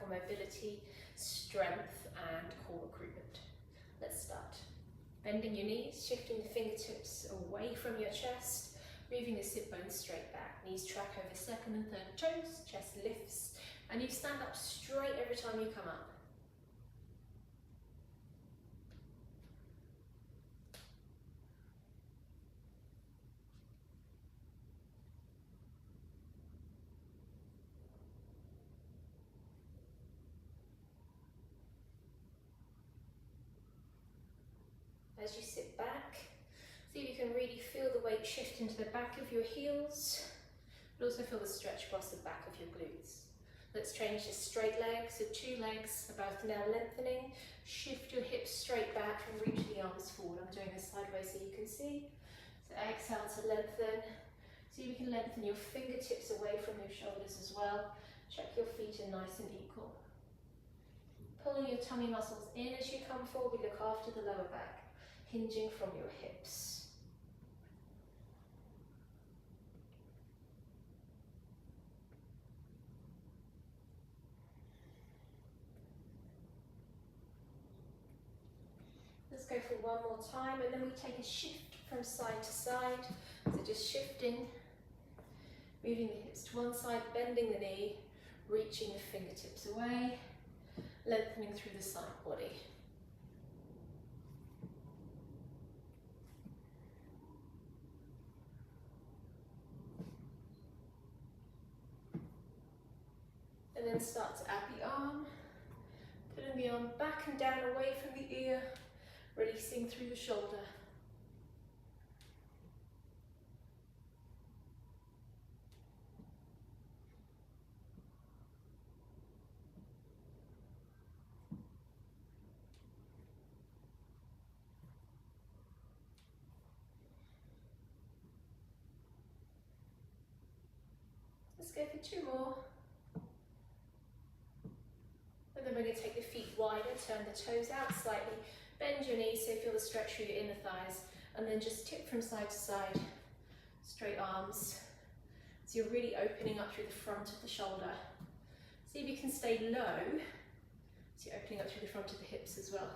for mobility, strength, and core recruitment. Let's start. Bending your knees, shifting the fingertips away from your chest, moving the sit bones straight back. Knees track over second and third toes, chest lifts, and you stand up straight every time you come up. As you sit back, see if you can really feel the weight shift into the back of your heels, but also feel the stretch across the back of your glutes. Let's change to straight legs, so 2 legs are both now lengthening. Shift your hips straight back and reach the arms forward. I'm doing this sideways so you can see. So exhale to lengthen. See if you can lengthen your fingertips away from your shoulders as well. Check your feet are nice and equal. Pulling your tummy muscles in as you come forward, we look after the lower back, hinging from your hips. Let's go for one more time, and then we take a shift from side to side. So just shifting, moving the hips to one side, bending the knee, reaching the fingertips away, lengthening through the side body. And then start to add the arm, putting the arm back and down away from the ear, releasing through the shoulder. Let's go for 2 more. And then we're going to take the feet wider, turn the toes out slightly, bend your knees so you feel the stretch through your inner thighs, and then just tip from side to side, straight arms. So you're really opening up through the front of the shoulder. See if you can stay low, so you're opening up through the front of the hips as well.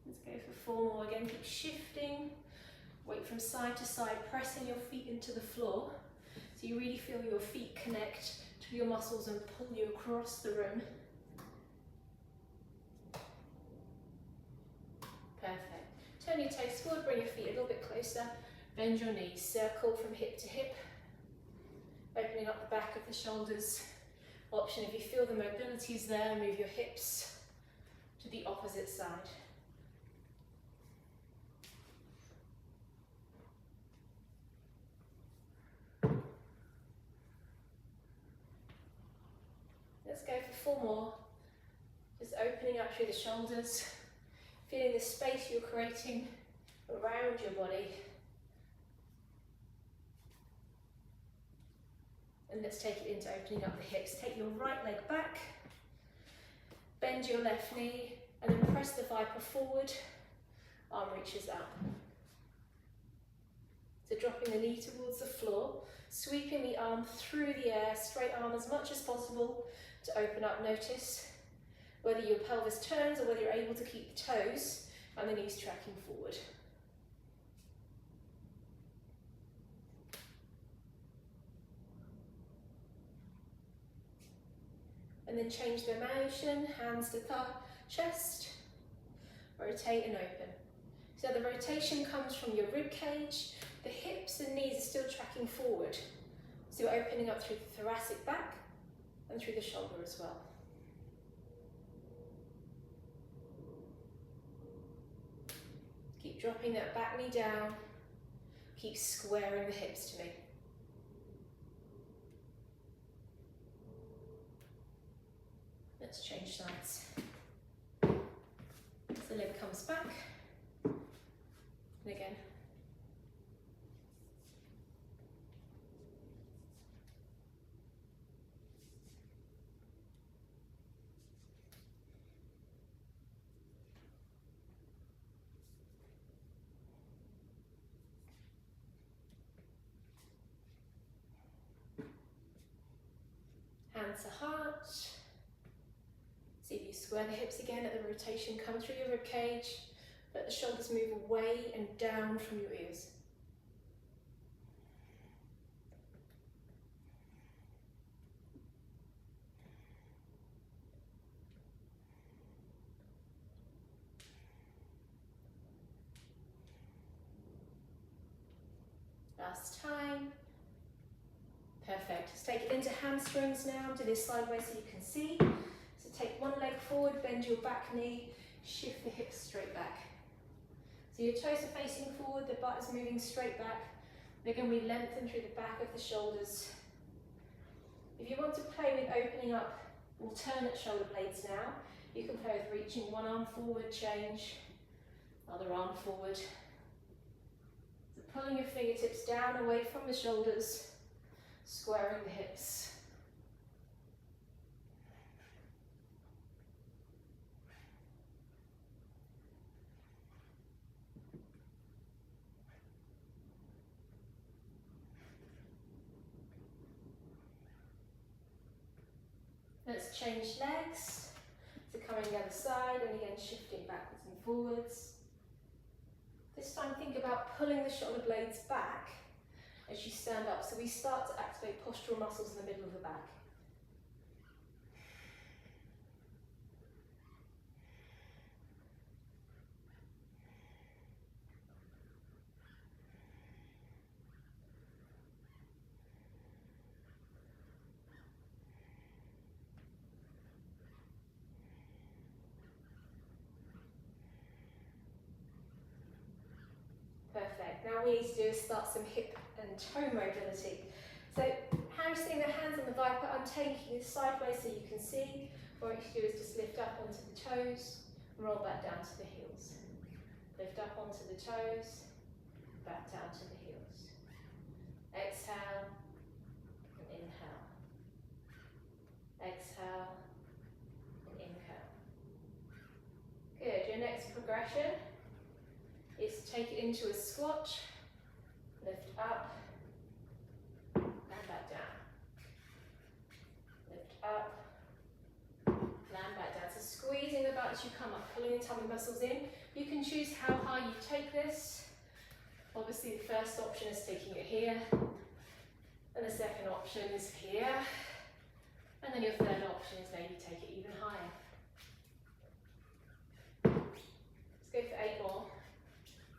Let's go for 4 more. Again, keep shifting. Weight from side to side, pressing your feet into the floor. So you really feel your feet connect to your muscles and pull you across the room. Perfect. Turn your toes forward, bring your feet a little bit closer. Bend your knees, circle from hip to hip. Opening up the back of the shoulders. Option, if you feel the mobility is there, move your hips to the opposite side. Let's go for 4 more. Just opening up through the shoulders, feeling the space you're creating around your body. And let's take it into opening up the hips. Take your right leg back, bend your left knee, and then press the Vipr forward, arm reaches up. So dropping the knee towards the floor, sweeping the arm through the air, straight arm as much as possible to open up. Notice whether your pelvis turns or whether you're able to keep the toes and the knees tracking forward. And then change the motion, hands to chest, rotate and open. So the rotation comes from your rib cage, the hips and knees are still tracking forward. So you're opening up through the thoracic back and through the shoulder as well. Keep dropping that back knee down, keep squaring the hips to me. Let's change sides. So the leg comes back, and again. hand to heart. See if you square the hips again, let the rotation come through your rib cage. Let the shoulders move away and down from your ears. Last time. Perfect. Let's take it into hamstrings now. Do this sideways so you can see. So take one leg forward, bend your back knee, shift the hips straight back. So your toes are facing forward, the butt is moving straight back. They're going to be lengthened through the back of the shoulders. If you want to play with opening up alternate shoulder blades now, you can play with reaching one arm forward, change, other arm forward. So pulling your fingertips down away from the shoulders, squaring the hips. Let's change legs. So coming the other side and again shifting backwards and forwards. This time think about pulling the shoulder blades back as you stand up. So we start to activate postural muscles in the middle of the back. Perfect. Now what we need to do is start some hip and toe mobility. So hamstring the hands on the Vipr, I'm taking this sideways so you can see. What you do is just lift up onto the toes and roll back down to the heels. Lift up onto the toes, back down to the heels. Exhale and inhale. Exhale and inhale. Good. Your next progression is to take it into a squat, lift up, and back down. Lift up, land back down. So squeezing the butt as you come up, pulling the tummy muscles in. You can choose how high you take this. Obviously the first option is taking it here, and the second option is here, and then your third option is maybe take it even higher. Let's go for 8 more.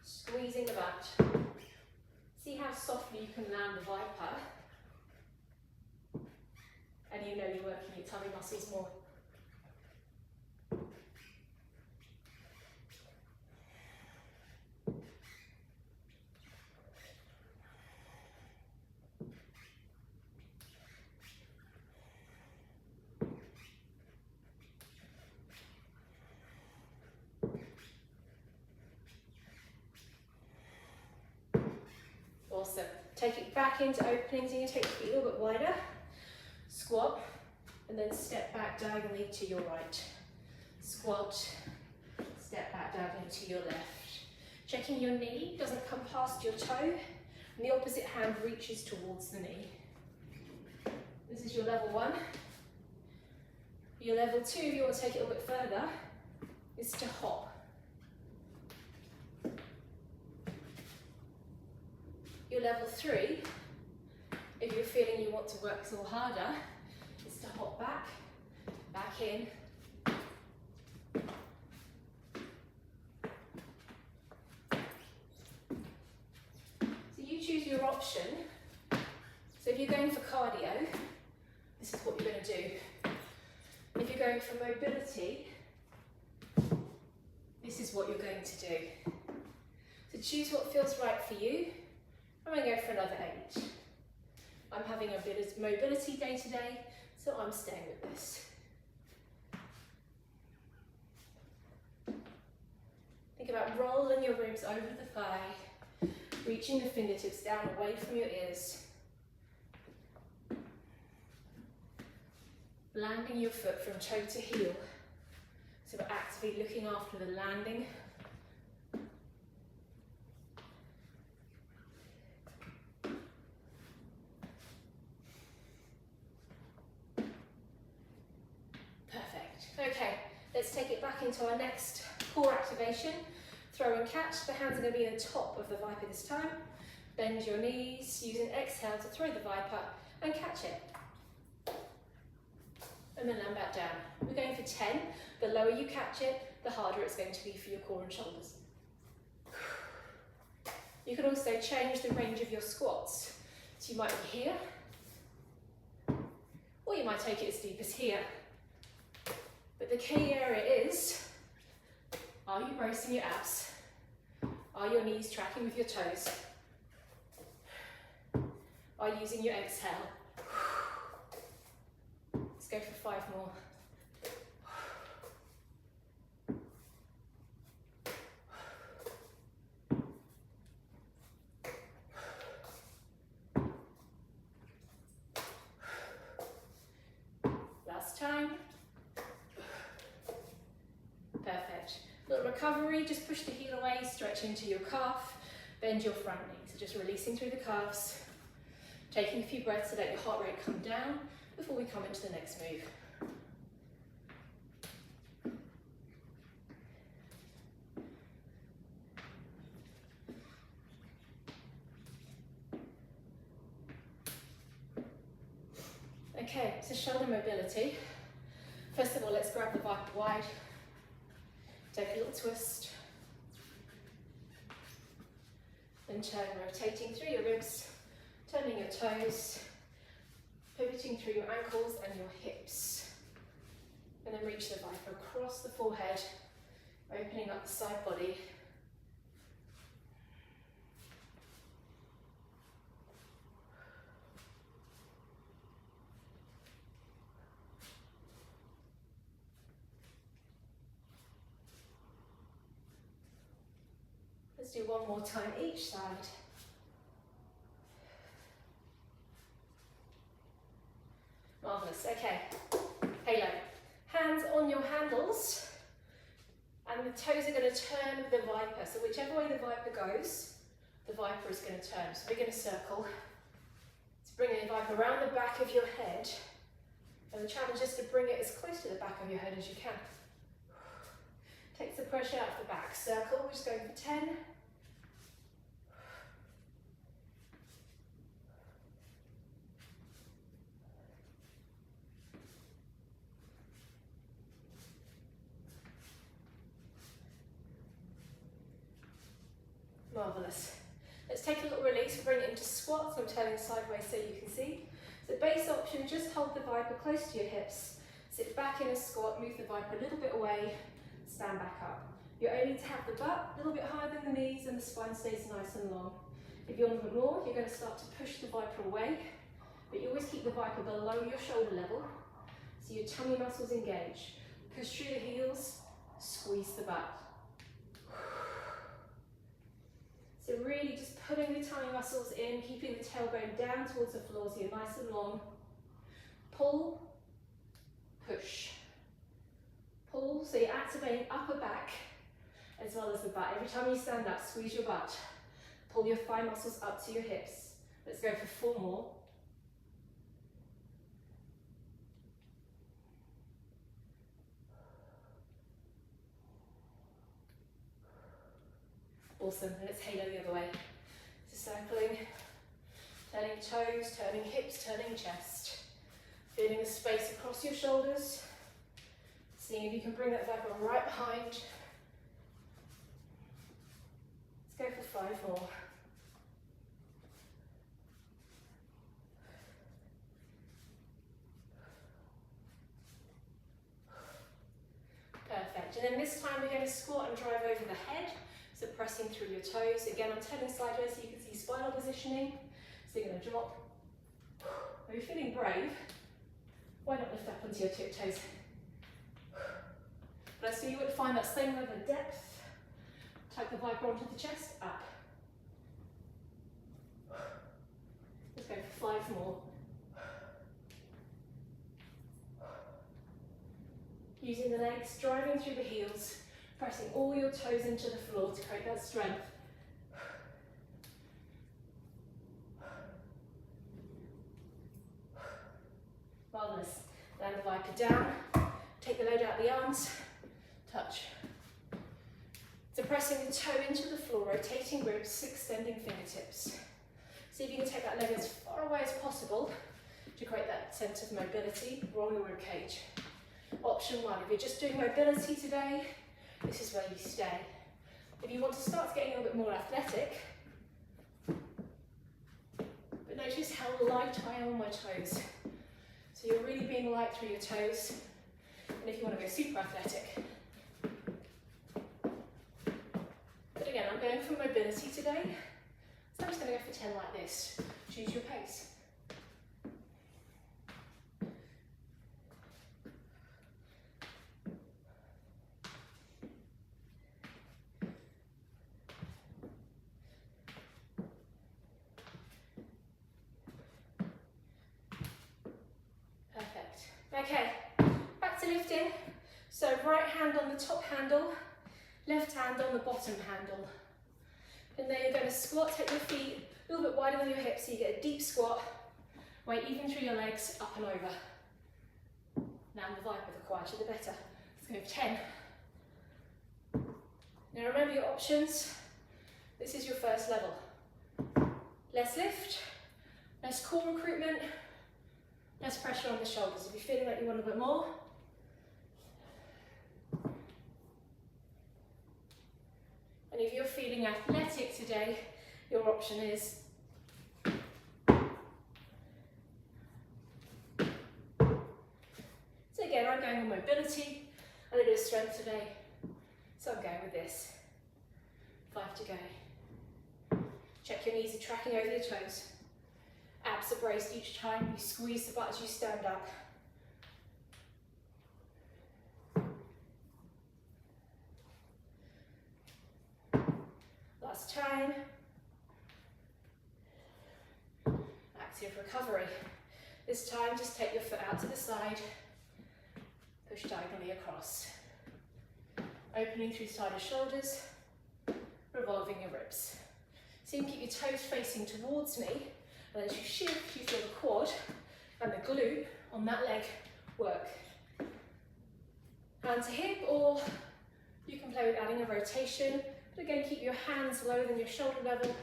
Squeezing the butt. See how softly you can land the Vipr. And you know you're working your tummy muscles more. Awesome. Take it back into openings. You can take your feet a little bit wider. Squat, and then step back diagonally to your right. Squat, step back diagonally to your left. Checking your knee doesn't come past your toe, and the opposite hand reaches towards the knee. This is your level 1. Your level 2, if you want to take it a little bit further, is to hop. Your level 3, if you're feeling you want to work a little harder, is to hop back, back in. So you choose your option. So if you're going for cardio, this is what you're going to do. If you're going for mobility, this is what you're going to do. So choose what feels right for you. I'm going to go for another 8. I'm having a bit of mobility day today, so I'm staying with this. Think about rolling your ribs over the thigh, reaching the fingertips down away from your ears. Landing your foot from toe to heel. So we're actively looking after the landing. Let's take it back into our next core activation. Throw and catch. The hands are going to be on the top of the Viper this time. Bend your knees, use an exhale to throw the Viper and catch it. And then land back down. We're going for 10. The lower you catch it, the harder it's going to be for your core and shoulders. You can also change the range of your squats. So you might be here, or you might take it as deep as here. But the key area is, are you bracing your abs? Are your knees tracking with your toes? Are you using your exhale? Let's go for 5 more. Last time. Perfect. Little recovery, just push the heel away, stretch into your calf, bend your front knee. So just releasing through the calves, taking a few breaths to let your heart rate come down before we come into the next move. Okay, so shoulder mobility. First of all, let's grab the Viper wide. Take a little twist. Then turn, rotating through your ribs, turning your toes, pivoting through your ankles and your hips. And then reach the Viper across the forehead, opening up the side body. Let's do one more time each side. Marvellous, okay. Halo. Hands on your handles, and the toes are going to turn with the Viper. So whichever way the Viper goes, the Viper is going to turn. So we're going to circle. So bring the Viper around the back of your head, and the challenge is to bring it as close to the back of your head as you can. Takes the pressure out of the back. Circle, we're just going for 10. Marvellous. Let's take a little release, bring it into squats. I'm turning sideways so you can see. So base option, just hold the Viper close to your hips. Sit back in a squat, move the Viper a little bit away, stand back up. You only to have the butt a little bit higher than the knees and the spine stays nice and long. If you want more, you're going to start to push the Viper away, but you always keep the Viper below your shoulder level, so your tummy muscles engage. Push through the heels, squeeze the butt. So really just pulling the tummy muscles in, keeping the tailbone down towards the floor so you're nice and long. Pull, push. Pull, so you're activating upper back as well as the butt. Every time you stand up, squeeze your butt. Pull your thigh muscles up to your hips. Let's go for 4 more. Awesome, and let's halo the other way. So circling, turning toes, turning hips, turning chest. Feeling the space across your shoulders. Seeing if you can bring that Viper right behind. Let's go for 5 more. Perfect, and then this time we're going to squat and drive over the head. So pressing through your toes. Again, I'm turning sideways so you can see spinal positioning. So you're going to drop. Are you feeling brave? Why not lift up onto your tiptoes? But so you would find that same level of depth. Take the Viper onto the chest, up. Let's go for 5 more. Using the legs, driving through the heels, pressing all your toes into the floor to create that strength. Marvellous. Land the Viper down, take the load out the arms, pressing the toe into the floor, rotating ribs, extending fingertips. See if you can take that leg as far away as possible to create that sense of mobility. Roll your rib cage. Option 1, if you're just doing mobility today, this is where you stay. If you want to start getting a little bit more athletic, but notice how light I am on my toes. So you're really being light through your toes. And if you want to go super athletic. But again, I'm going for mobility today. So I'm just going to go for 10 like this. Choose your pace. Perfect. Okay, back to lifting. So right hand on the top handle, left hand on the bottom handle. And then you're going to squat, take your feet a little bit wider than your hips so you get a deep squat. Weight even through your legs, up and over. Now in the Vipr, the quieter the better. Let's go for 10. Now remember your options. This is your first level. Less lift, less core recruitment, less pressure on the shoulders. If you're feeling like you want a bit more, and if you're feeling athletic today, your option is so again, I'm going on mobility and a bit of strength today. So I'm going with this. 5 to go. Check your knees are tracking over your toes. Abs are braced each time. You squeeze the butt as you stand up. Last time. Active recovery. This time, just take your foot out to the side. Push diagonally across. Opening through side of shoulders. Revolving your ribs. So you can keep your toes facing towards me. And as you shift, you feel the quad and the glute on that leg work. Hand to hip, or you can play with adding a rotation. But again, keep your hands lower than your shoulder level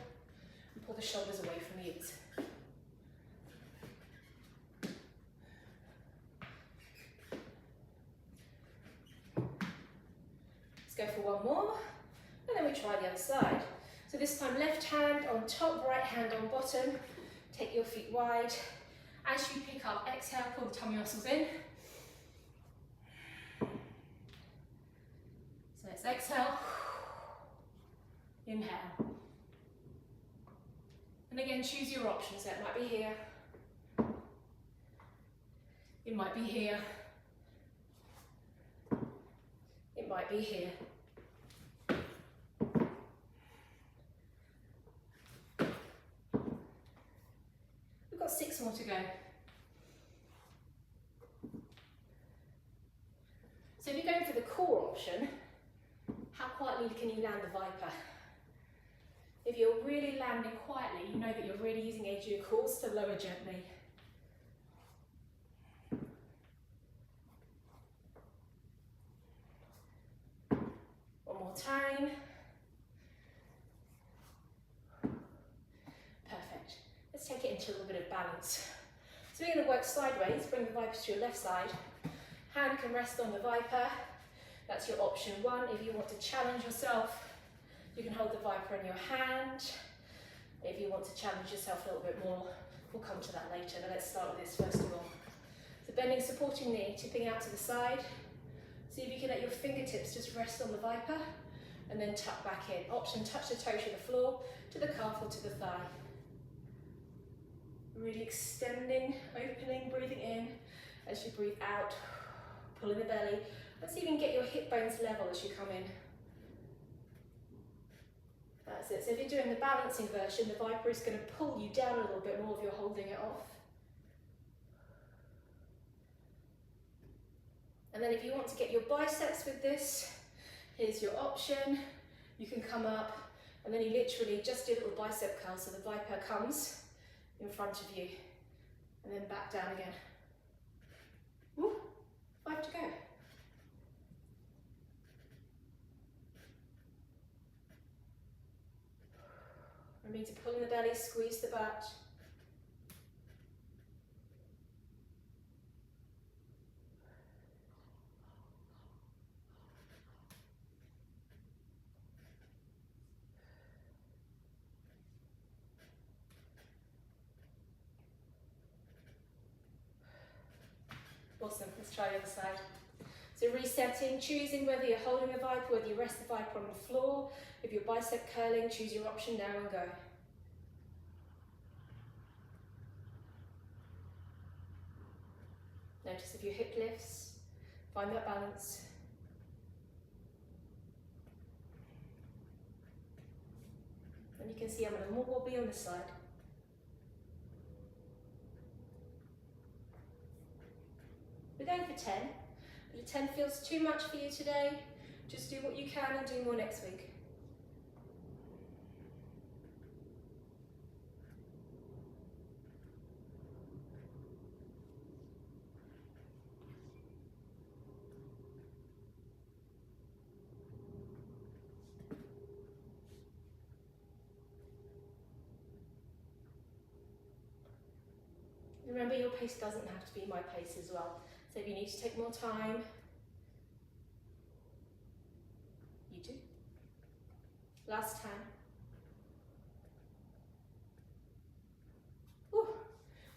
and pull the shoulders away from the ears. Let's go for one more, and then we try the other side. So this time, left hand on top, right hand on bottom. Take your feet wide. As you pick up, exhale, pull the tummy muscles in. So let's exhale. Inhale. And again, choose your options. So it might be here. It might be here. It might be here. We've got 6 more to go. So if you're going for the core option, how quietly can you land the Vipr? If you're really landing quietly, you know that you're really using edge of your quads to lower gently. One more time. Perfect. Let's take it into a little bit of balance. So we're going to work sideways, bring the Vipr to your left side. Hand can rest on the Vipr. That's your option 1. If you want to challenge yourself, you can hold the Vipr in your hand. If you want to challenge yourself a little bit more, we'll come to that later, but let's start with this first of all. So bending, supporting knee, tipping out to the side. See if you can let your fingertips just rest on the Vipr and then tuck back in. Option, touch the toe to the floor, to the calf or to the thigh. Really extending, opening, breathing in. As you breathe out, pull in the belly. Let's see if you can get your hip bones level as you come in. That's it. So if you're doing the balancing version, the Vipr is going to pull you down a little bit more if you're holding it off. And then if you want to get your biceps with this, here's your option. You can come up and then you literally just do a little bicep curl so the Vipr comes in front of you and then back down again. Woo, 5 to go. Remember to pull in the belly, squeeze the butt. Awesome, let's try the other side. So resetting, choosing whether you're holding the Vipr, whether you rest the Vipr on the floor. If you're bicep curling, choose your option now and go. Notice if your hip lifts, find that balance. And you can see I'm a little more wobbly on this side. We're going for 10. If 10 feels too much for you today, just do what you can and do more next week. Remember, your pace doesn't have to be my pace as well. So if you need to take more time, you do. Last time. Ooh,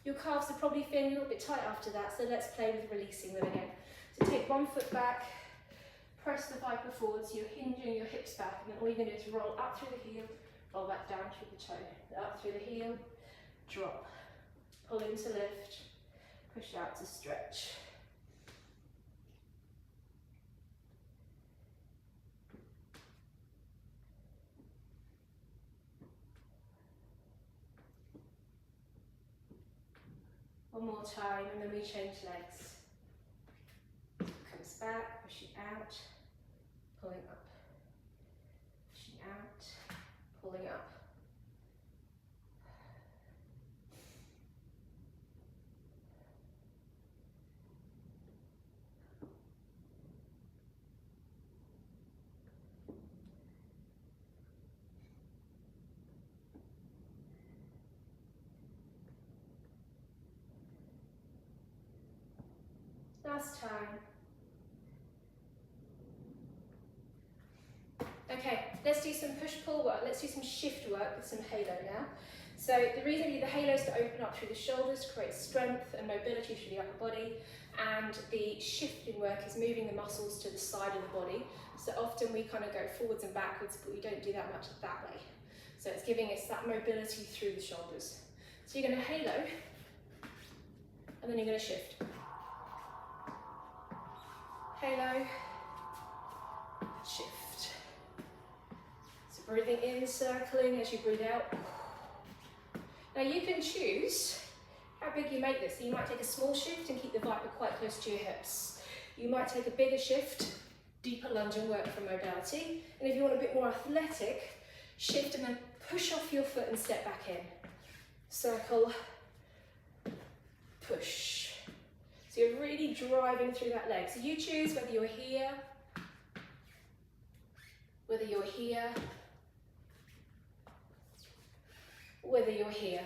your calves are probably feeling a little bit tight after that, so let's play with releasing them again. So take one foot back, press the Vipr forward, so you're hinging your hips back, and then all you're going to do is roll up through the heel, roll back down through the toe, up through the heel, drop, pull in to lift, push out to stretch. One more time, and then we change legs. Comes back, pushing out, pulling up. Pushing out, pulling up. Last time. Okay, let's do some push-pull work. Let's do some shift work with some halo now. So the reason we do the halo is to open up through the shoulders, to create strength and mobility through the upper body. And the shifting work is moving the muscles to the side of the body. So often we kind of go forwards and backwards, but we don't do that much that way. So it's giving us that mobility through the shoulders. So you're going to halo, and then you're going to shift. Halo, shift. So breathing in, circling as you breathe out. Now you can choose how big you make this. So you might take a small shift and keep the Vipr quite close to your hips. You might take a bigger shift, deeper lunge and work for mobility. And if you want a bit more athletic, shift and then push off your foot and step back in. Circle, push. So you're really driving through that leg. So you choose whether you're here, whether you're here, whether you're here.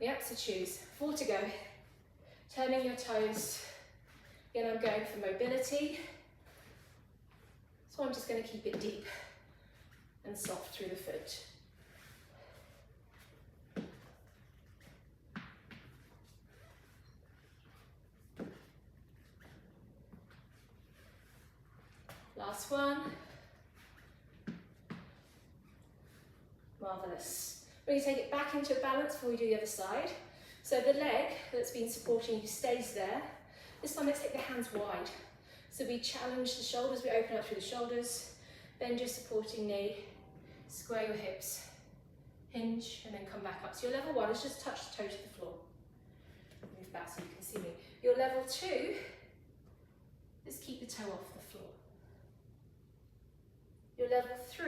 Yep, so choose. 4 to go. Turning your toes. Again, I'm going for mobility. So I'm just going to keep it deep and soft through the foot. Last one. Marvellous. We're going to take it back into balance before we do the other side. So the leg that's been supporting you stays there. This time let's take the hands wide. So we challenge the shoulders, we open up through the shoulders, bend your supporting knee, square your hips, hinge, and then come back up. So your level 1 is just touch the toe to the floor. Move back so you can see me. Your level 2 is keep the toe off the floor. Your level 3,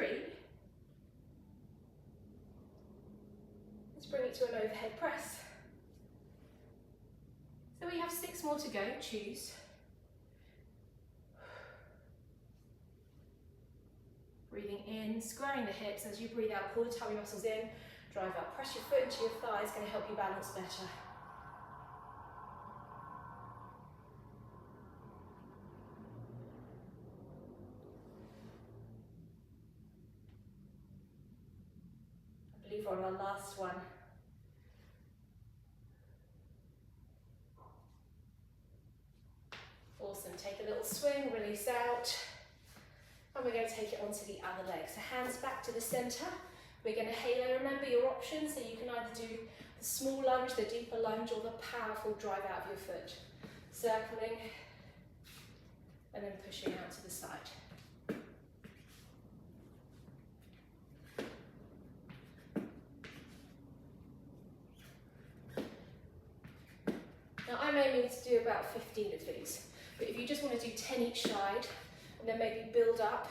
let's bring it to an overhead press. So we have 6 more to go, choose. Breathing in, squaring the hips. As you breathe out, pull the tummy muscles in, drive up. Press your foot into your thigh, it's going to help you balance better. I believe we're on our last one. Awesome, take a little swing, release out. And we're going to take it onto the other leg. So hands back to the center. We're going to halo. Remember your options, so you can either do the small lunge, the deeper lunge, or the powerful drive out of your foot. Circling, and then pushing out to the side. Now I'm aiming to do about 15 of these, but if you just want to do 10 each side, and then maybe build up,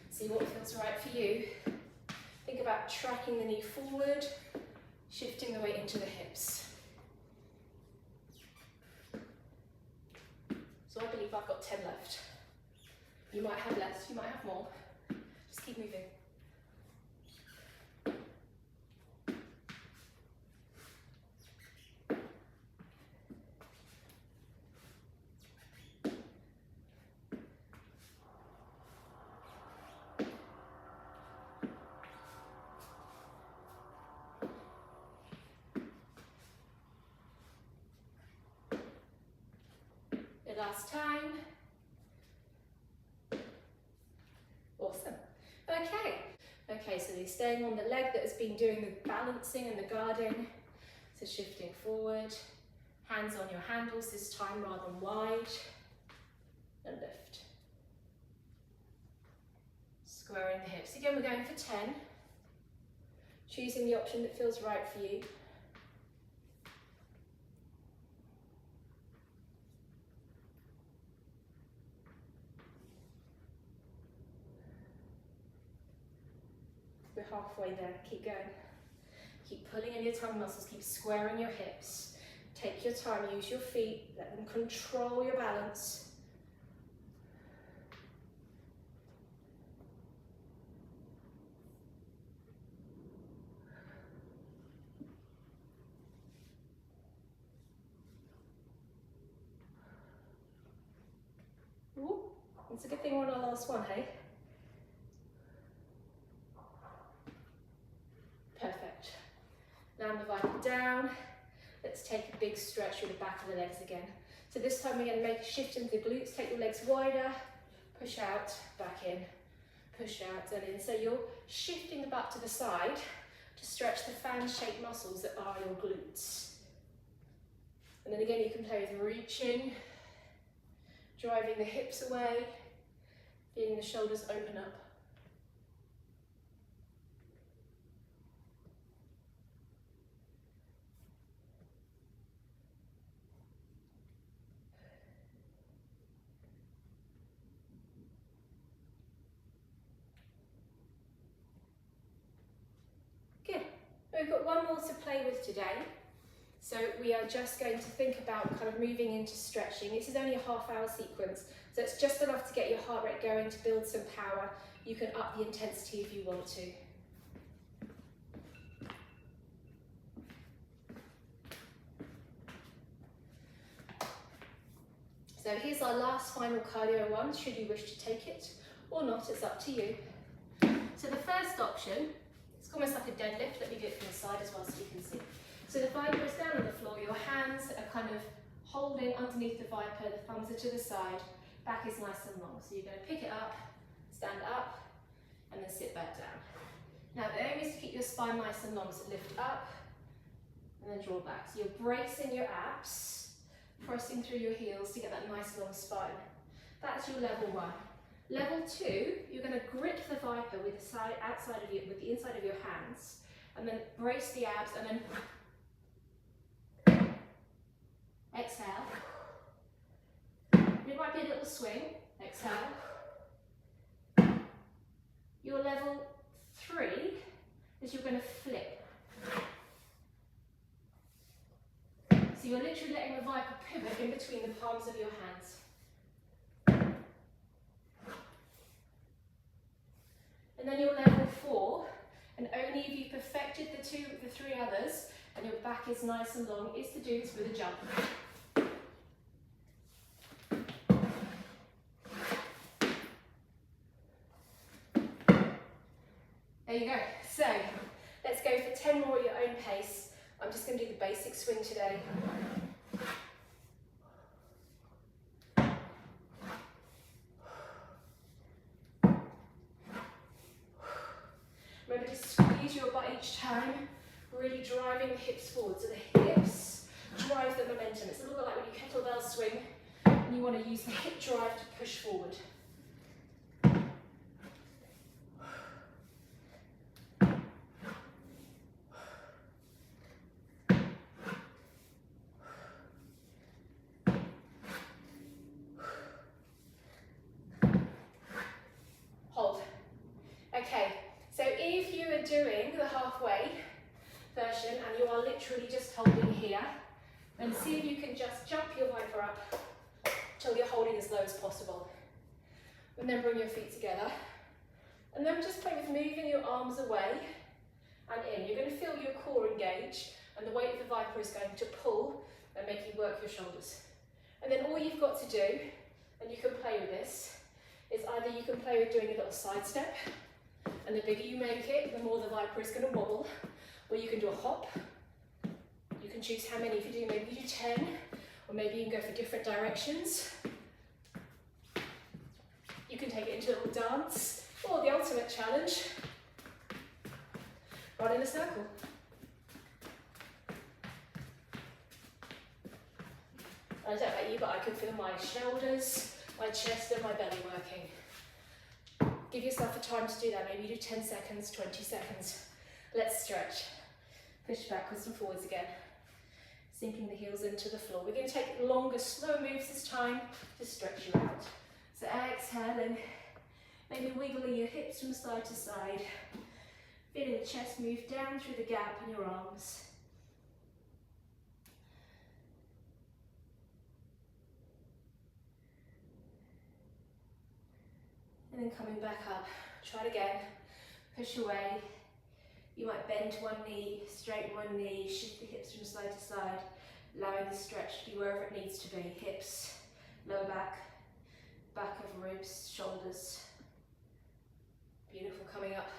see what feels right for you. Think about tracking the knee forward, shifting the weight into the hips. So I believe I've got 10 left. You might have less, you might have more. Just keep moving. Last time. Awesome. Okay, so you're staying on the leg that has been doing the balancing and the guarding. So shifting forward, hands on your handles this time rather than wide, and lift. Squaring the hips. Again, we're going for 10. Choosing the option that feels right for you. We're halfway there, keep going. Keep pulling in your tummy muscles, keep squaring your hips. Take your time, use your feet, let them control your balance. Ooh, it's a good thing we're on our last one, hey? Perfect. Land the Vipr down. Let's take a big stretch through the back of the legs again. So this time we're going to make a shift into the glutes. Take your legs wider, push out, back in, push out and in. So you're shifting the butt to the side to stretch the fan-shaped muscles that are your glutes. And then again you can play with reaching, driving the hips away, feeling the shoulders open up. We've got one more to play with today. So we are just going to think about kind of moving into stretching. This is only a half-hour sequence, so it's just enough to get your heart rate going, to build some power. You can up the intensity if you want to. So here's our last final cardio one, should you wish to take it or not, it's up to you. So the first option, it's almost like a deadlift. Let me do it from the side as well so you can see. So the Vipr is down on the floor, your hands are kind of holding underneath the Vipr, the thumbs are to the side, back is nice and long. So you're going to pick it up, stand up, and then sit back down. Now the aim is to keep your spine nice and long, so lift up, and then draw back. So you're bracing your abs, pressing through your heels to get that nice long spine. That's your level one. Level two, you're going to grip the Vipr with the side, outside of you, with the inside of your hands, and then brace the abs, and then exhale. It might be a little swing. Exhale. Your level three is you're going to flip. So you're literally letting the Vipr pivot in between the palms of your hands. then your level 4, and only if you perfected the 3 others, and your back is nice and long, is to do this with a jump. There you go. So, let's go for 10 more at your own pace. I'm just going to do the basic swing today. Remember to squeeze your butt each time, really driving the hips forward. So the hips drive the momentum. It's a little bit like when you kettlebell swing, and you want to use the hip drive to push forward. Hold. Okay, so if you are doing the halfway version and you are literally just holding here, then see if you can just jump your Vipr up till you're holding as low as possible. And then bring your feet together. And then just play with moving your arms away and in. You're going to feel your core engage, and the weight of the Vipr is going to pull and make you work your shoulders. And then all you've got to do, and you can play with this, is either you can play with doing a little side step, and the bigger you make it, the more the Vipr is going to wobble, or you can do a hop. You can choose how many. If you do, maybe you do 10, or maybe you can go for different directions. You can take it into a little dance, or the ultimate challenge, run in a circle. I don't know about you, but I can feel my shoulders, my chest and my belly working. Give yourself a time to do that. Maybe you do 10 seconds, 20 seconds. Let's stretch. Push backwards and forwards again. Sinking the heels into the floor. We're going to take longer, slow moves this time to stretch you out. So exhaling, maybe wiggling your hips from side to side. Feeling the chest move down through the gap in your arms. And then coming back up. Try it again. Push away. You might bend to one knee, straighten one knee, shift the hips from side to side, allowing the stretch to be wherever it needs to be. Hips, lower back, back of ribs, shoulders. Beautiful, coming up.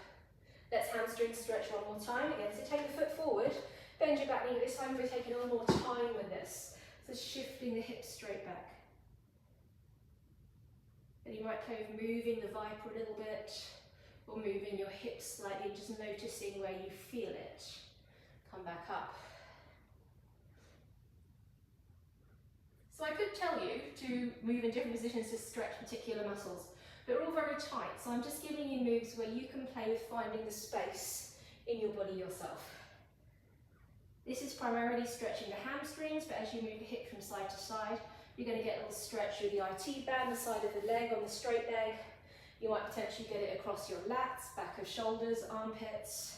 Let's hamstring stretch one more time. Again, so take the foot forward, bend your back knee, but this time we're taking a little more time with this. So shifting the hips straight back. And you might play with moving the Vipr a little bit, or moving your hips slightly, just noticing where you feel it. Come back up. So I could tell you to move in different positions to stretch particular muscles, but they're all very tight, so I'm just giving you moves where you can play with finding the space in your body yourself. This is primarily stretching the hamstrings, but as you move the hip from side to side, you're going to get a little stretch through the IT band, the side of the leg on the straight leg. You might potentially get it across your lats, back of shoulders, armpits.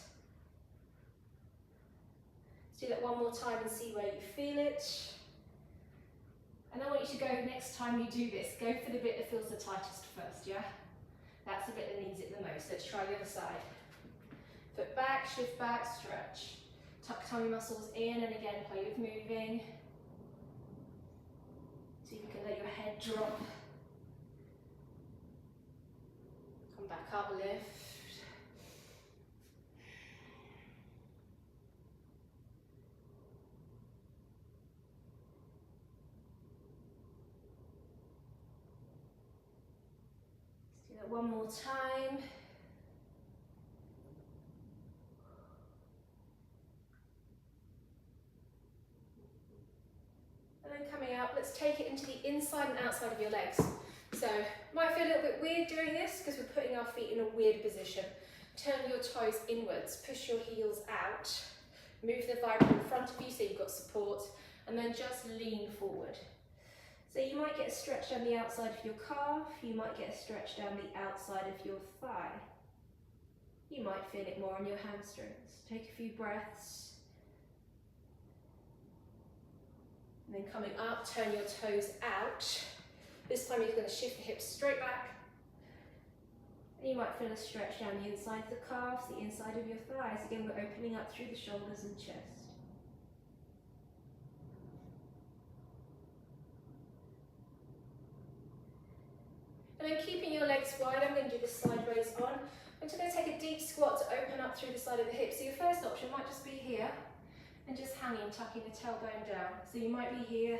Let's do that one more time and see where you feel it. And I want you to go, next time you do this, go for the bit that feels the tightest first, yeah? That's the bit that needs it the most. Let's try the other side. Foot back, shift back, stretch. Tuck tummy muscles in, and again, play with moving. See if you can let your head drop. Come back up, lift. Let's do that one more time. And then coming out, let's take it into the inside and outside of your legs. So, might feel a little bit weird doing this because we're putting our feet in a weird position. Turn your toes inwards, push your heels out, move the Vipr in front of you so you've got support, and then just lean forward. So you might get a stretch down the outside of your calf, you might get a stretch down the outside of your thigh. You might feel it more on your hamstrings. Take a few breaths. And then coming up, turn your toes out. This time you're going to shift the hips straight back. And you might feel a stretch down the inside of the calves, the inside of your thighs. Again, we're opening up through the shoulders and chest. And then keeping your legs wide, I'm going to do this sideways on. I'm just going to take a deep squat to open up through the side of the hips. So your first option might just be here and just hanging, tucking the tailbone down. So you might be here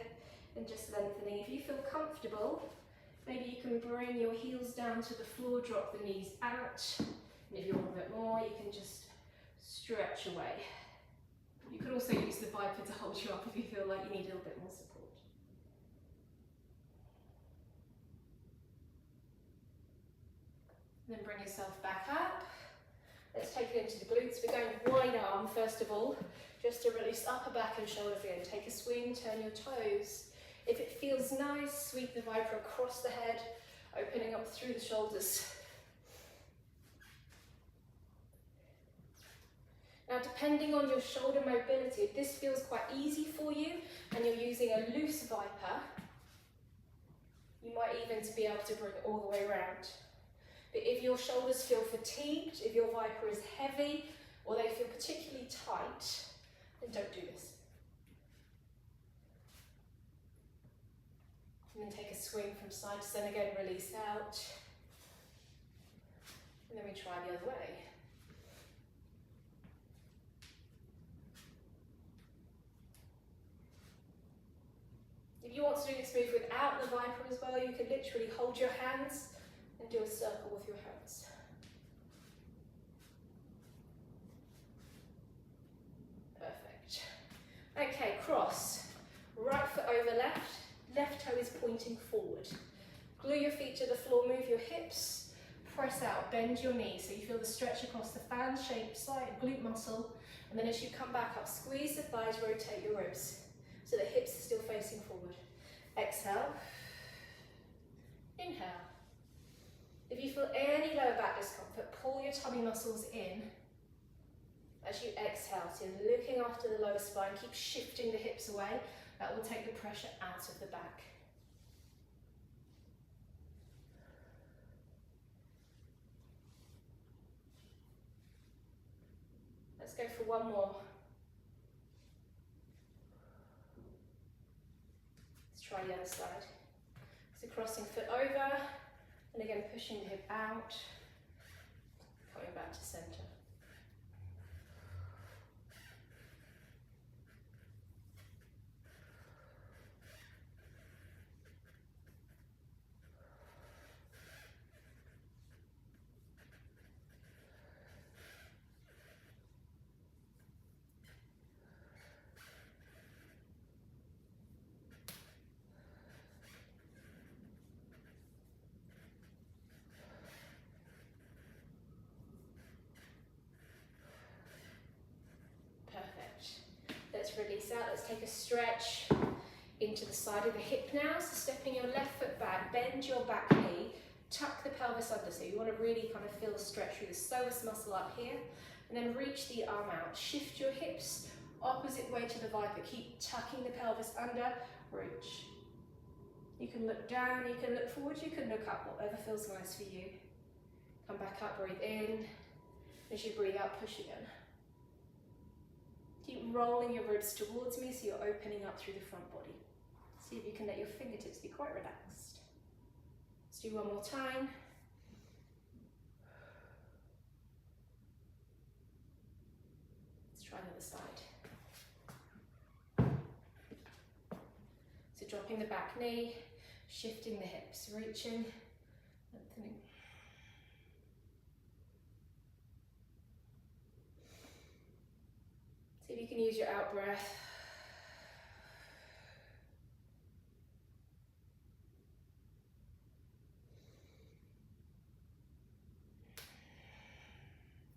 and just lengthening. If you feel comfortable, maybe you can bring your heels down to the floor, drop the knees out. And if you want a bit more, you can just stretch away. You could also use the Vipr to hold you up if you feel like you need a little bit more support. Then bring yourself back up. Let's take it into the glutes. We're going wide arm first of all, just to release upper back and shoulder again. Take a swing, turn your toes. If it feels nice, sweep the Vipr across the head, opening up through the shoulders. Now, depending on your shoulder mobility, if this feels quite easy for you and you're using a loose Vipr, you might even be able to bring it all the way around. But if your shoulders feel fatigued, if your Vipr is heavy, or they feel particularly tight, then don't do this. And then take a swing from side to side again, release out. And then we try the other way. If you want to do this move without the Vipr as well, you can literally hold your hands and do a circle with your hands. Perfect. Okay, cross. Right foot over left, left toe is pointing forward. Glue your feet to the floor, move your hips, press out, bend your knees so you feel the stretch across the fan-shaped side glute muscle, and then as you come back up, squeeze the thighs, rotate your ribs so the hips are still facing forward. Exhale, inhale. If you feel any lower back discomfort, pull your tummy muscles in as you exhale. So you're looking after the lower spine, keep shifting the hips away. That will take the pressure out of the back. Let's go for one more. Let's try the other side. So crossing foot over, and again pushing the hip out, coming back to center. Let's release out, let's take a stretch into the side of the hip now. So stepping your left foot back, bend your back knee, tuck the pelvis under. So you want to really kind of feel the stretch through the psoas muscle up here. And then reach the arm out, shift your hips opposite way to the Vipr. Keep tucking the pelvis under, reach. You can look down, you can look forward, you can look up, whatever feels nice for you. Come back up, breathe in. As you breathe out, push again. Keep rolling your ribs towards me so you're opening up through the front body. See if you can let your fingertips be quite relaxed. Let's do one more time. Let's try the other side. So dropping the back knee, shifting the hips, reaching, lengthening. See if you can use your out breath.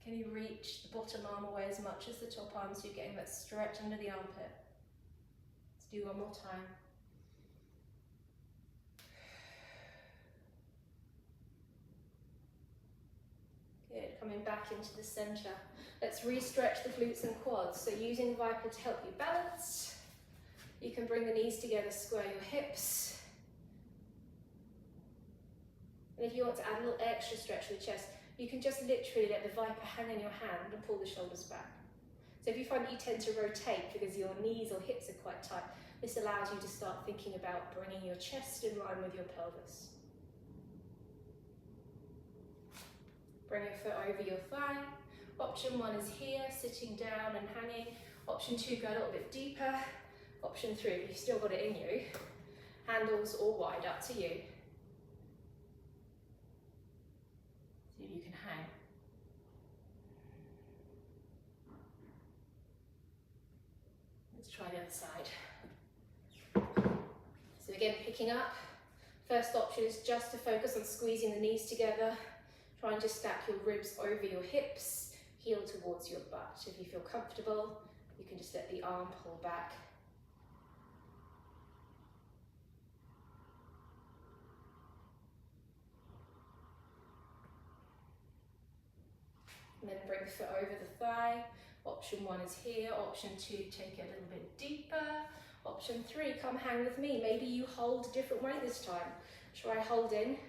Can you reach the bottom arm away as much as the top arm so you're getting that stretch under the armpit? Let's do one more time. Good, coming back into the center. Let's re-stretch the glutes and quads. So using Vipr to help you balance, you can bring the knees together, square your hips. And And if you want to add a little extra stretch to the chest, you can just literally let the Vipr hang in your hand and pull the shoulders back. So if you find that you tend to rotate because your knees or hips are quite tight, this allows you to start thinking about bringing your chest in line with your pelvis. Bring your foot over your thigh. Option 1 is here, sitting down and hanging. Option 2, go a little bit deeper. Option 3, if you've still got it in you, handles or wide, up to you. See if you can hang. Let's try the other side. So again, picking up. First option is just to focus on squeezing the knees together. Try and just stack your ribs over your hips, heel towards your butt. If you feel comfortable, you can just let the arm pull back. And then bring the foot over the thigh. Option 1 is here. Option 2, take it a little bit deeper. Option 3, come hang with me. Maybe you hold a different way this time. Try holding.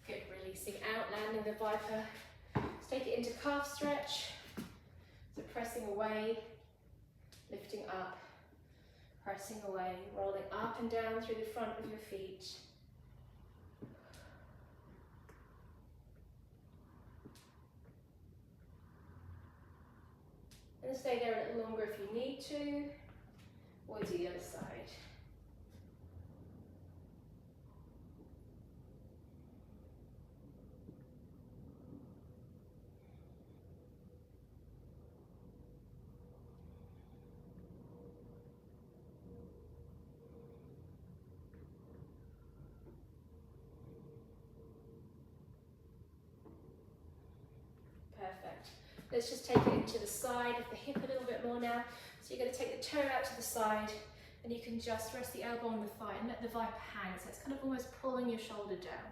Good, releasing out, landing the Vipr. Let's take it into calf stretch. So pressing away, lifting up, pressing away, rolling up and down through the front of your feet. And stay there a little longer if you need to, or do the other side. Perfect. Let's just take it into the side of the hip a little bit more now. So you're going to take the toe out to the side, and you can just rest the elbow on the thigh and let the Vipr hang. So it's kind of almost pulling your shoulder down.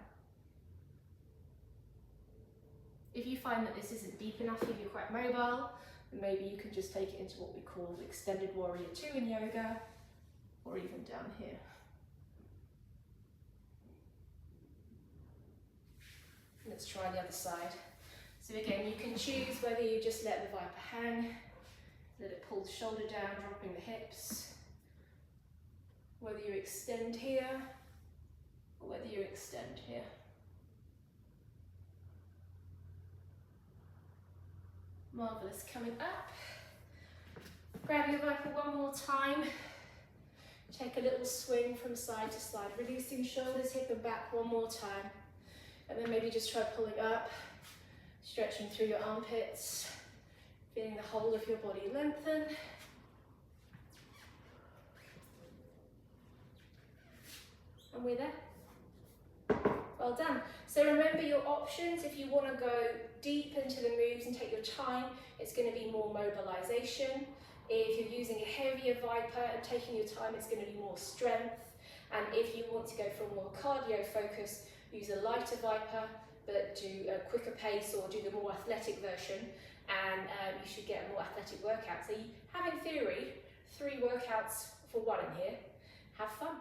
If you find that this isn't deep enough, if you're quite mobile, then maybe you can just take it into what we call extended warrior 2 in yoga, or even down here. Let's try the other side. So again, you can choose whether you just let the Vipr hang, let it pull the shoulder down, dropping the hips, whether you extend here, or whether you extend here. Marvellous, coming up. Grab your Vipr one more time. Take a little swing from side to side, releasing shoulders, hip and back one more time. And then maybe just try pulling up. Stretching through your armpits, feeling the whole of your body lengthen. And we're there. Well done. So remember your options. If you want to go deep into the moves and take your time, it's going to be more mobilization. If you're using a heavier Vipr and taking your time, it's going to be more strength. And if you want to go for a more cardio focus, use a lighter Vipr, but do a quicker pace or do the more athletic version, and you should get a more athletic workout. So you have, in theory, 3 workouts for 1 in here. Have fun.